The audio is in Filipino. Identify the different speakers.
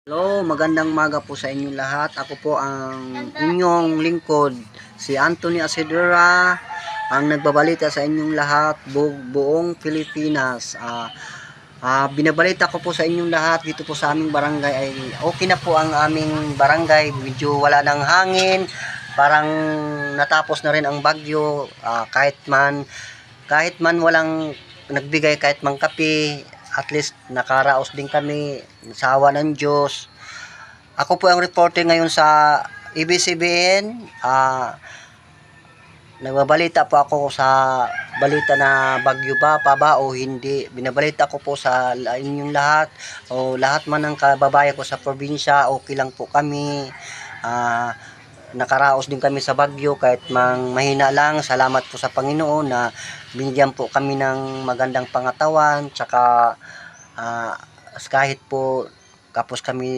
Speaker 1: Hello, magandang umaga po sa inyong lahat. Ako po ang inyong lingkod, si Anthony Asedora, ang nagbabalita sa inyong lahat, buong Pilipinas. Binabalita ko po sa inyong lahat dito po sa aming barangay ay okay na po ang aming barangay. Medyo wala ng hangin, parang natapos na rin ang bagyo. Kahit man walang nagbigay kahit mang kape, at least nakaraos din kami sa awa ng Diyos. Ako po ang reporter ngayon sa ABS-CBN. Nagbabalita po ako sa balita na bagyo ba, pa ba o hindi. Binabalita ko po sa inyong lahat o lahat man ng kababayan ko sa probinsya, okay lang po kami. Nakaraos din kami sa bagyo kahit mahina lang. Salamat po sa Panginoon na binigyan po kami ng magandang pangatawan, tsaka kahit po kapos kami